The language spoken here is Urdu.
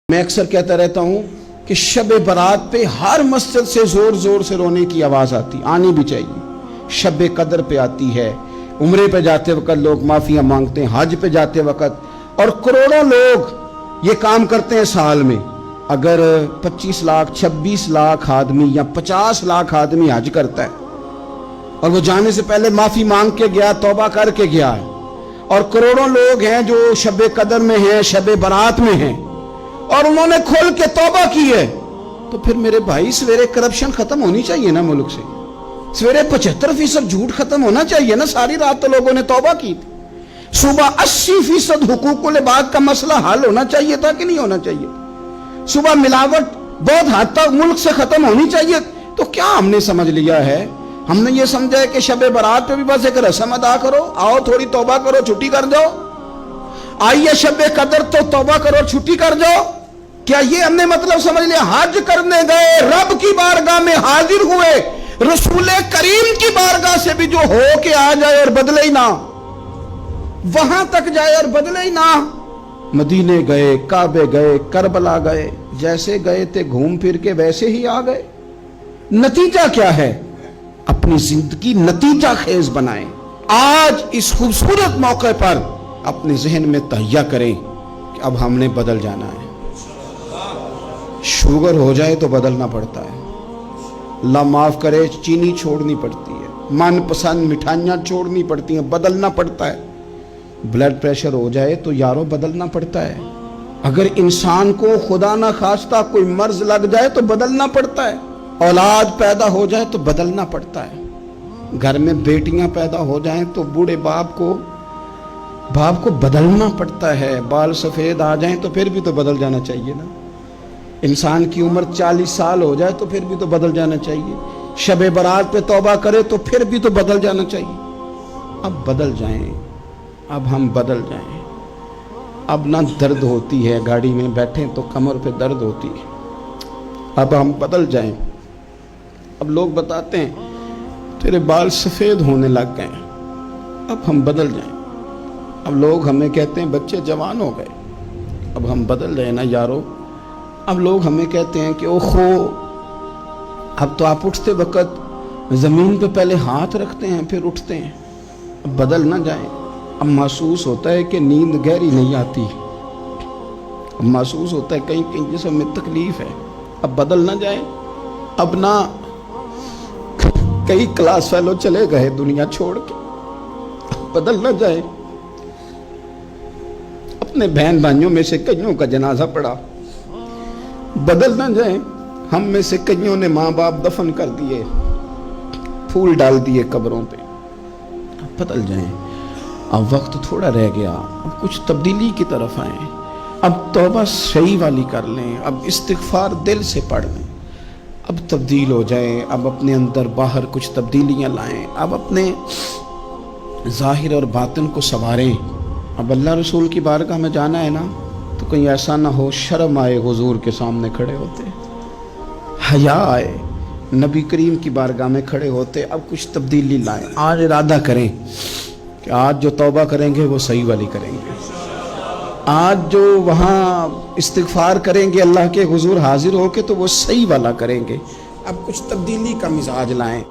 میں اکثر کہتا رہتا ہوں کہ شب برات پہ ہر مسجد سے زور زور سے رونے کی آواز آنی بھی چاہیے۔ شب قدر پہ آتی ہے، عمرے پہ جاتے وقت لوگ معافیاں مانگتے ہیں، حج پہ جاتے وقت، اور کروڑوں لوگ یہ کام کرتے ہیں سال میں۔ اگر 25 لاکھ 26 لاکھ آدمی یا 50 لاکھ آدمی حج کرتا ہے اور وہ جانے سے پہلے معافی مانگ کے گیا، توبہ کر کے گیا ہے، اور کروڑوں لوگ ہیں جو شب قدر میں ہیں، شب برات میں ہیں، اور انہوں نے کھل کے توبہ کی ہے، تو پھر میرے بھائی سویرے کرپشن ختم ہونی چاہیے نا ملک سے، سویرے 75% جھوٹ ختم ہونا چاہیے نا۔ ساری رات تو لوگوں نے توبہ کی تھی، صبح 80% حقوق العباد کا مسئلہ حل ہونا چاہیے تھا کہ نہیں ہونا چاہیے؟ صبح ملاوٹ بہت حد تک ملک سے ختم ہونی چاہیے۔ تو کیا ہم نے سمجھ لیا ہے؟ ہم نے یہ سمجھا ہے کہ شب برات پہ بھی بس ایک رسم ادا کرو، آؤ تھوڑی توبہ کرو، چھٹی کر جاؤ، آئیے شب قدر تو توبہ کرو، چھٹی کر جاؤ۔ کیا یہ ہم نے مطلب سمجھ لیا؟ حج کرنے گئے، رب کی بارگاہ میں حاضر ہوئے، رسول کریم کی بارگاہ سے بھی جو ہو کے آ جائے اور بدلے ہی نہ، وہاں تک جائے اور بدلے ہی نہ۔ مدینے گئے، کعبے گئے، کربلا گئے، جیسے گئے تھے گھوم پھر کے ویسے ہی آ گئے۔ نتیجہ کیا ہے؟ اپنی زندگی نتیجہ خیز بنائیں۔ آج اس خوبصورت موقع پر اپنے ذہن میں تہیہ کریں کہ اب ہم نے بدل جانا ہے۔ شوگر ہو جائے تو بدلنا پڑتا ہے، اللہ معاف کرے، چینی چھوڑنی پڑتی ہے، من پسند مٹھائیاں چھوڑنی پڑتی ہیں، بدلنا پڑتا ہے۔ بلڈ پریشر ہو جائے تو یارو بدلنا پڑتا ہے۔ اگر انسان کو خدا نہ خواستہ کوئی مرض لگ جائے تو بدلنا پڑتا ہے۔ اولاد پیدا ہو جائے تو بدلنا پڑتا ہے۔ گھر میں بیٹیاں پیدا ہو جائیں تو بوڑھے باپ کو بدلنا پڑتا ہے۔ بال سفید آ جائیں تو پھر بھی تو بدل جانا چاہیے نا۔ انسان کی عمر 40 سال ہو جائے تو پھر بھی تو بدل جانا چاہیے۔ شب برات پہ توبہ کرے تو پھر بھی تو بدل جانا چاہیے۔ اب بدل جائیں، اب ہم بدل جائیں۔ اب نہ درد ہوتی ہے، گاڑی میں بیٹھیں تو کمر پہ درد ہوتی ہے، اب ہم بدل جائیں۔ اب لوگ بتاتے ہیں تیرے بال سفید ہونے لگ گئے، اب ہم بدل جائیں۔ اب لوگ ہمیں کہتے ہیں بچے جوان ہو گئے، اب ہم بدل جائیں نا یارو۔ اب لوگ ہمیں کہتے ہیں کہ اوہو، اب تو آپ اٹھتے وقت زمین پہ پہلے ہاتھ رکھتے ہیں پھر اٹھتے ہیں، اب بدل نہ جائیں۔ اب محسوس ہوتا ہے کہ نیند گہری نہیں آتی، اب محسوس ہوتا ہے کہیں کہیں جسم میں تکلیف ہے، اب بدل نہ جائیں۔ اب نہ کئی کلاس فیلو چلے گئے دنیا چھوڑ کے، بدل نہ جائیں۔ اپنے بہن بھائیوں میں سے کئیوں کا جنازہ پڑا، بدل نہ جائیں۔ ہم میں سے کئیوں نے ماں باپ دفن کر دیے، پھول ڈال دیے قبروں پہ، بدل جائیں۔ اب وقت تھوڑا رہ گیا، اب کچھ تبدیلی کی طرف آئیں، اب توبہ صحیح والی کر لیں، اب استغفار دل سے پڑھ لیں، اب تبدیل ہو جائیں، اب اپنے اندر باہر کچھ تبدیلیاں لائیں، اب اپنے ظاہر اور باطن کو سنواریں۔ اب اللہ رسول کی بارگاہ میں جانا ہے نا، تو کہیں ایسا نہ ہو شرم آئے حضور کے سامنے کھڑے ہوتے، حیا آئے نبی کریم کی بارگاہ میں کھڑے ہوتے۔ اب کچھ تبدیلی لائیں، آج ارادہ کریں کہ آج جو توبہ کریں گے وہ صحیح والی کریں گے، آج جو وہاں استغفار کریں گے اللہ کے حضور حاضر ہو کے تو وہ صحیح والا کریں گے۔ اب کچھ تبدیلی کا مزاج لائیں۔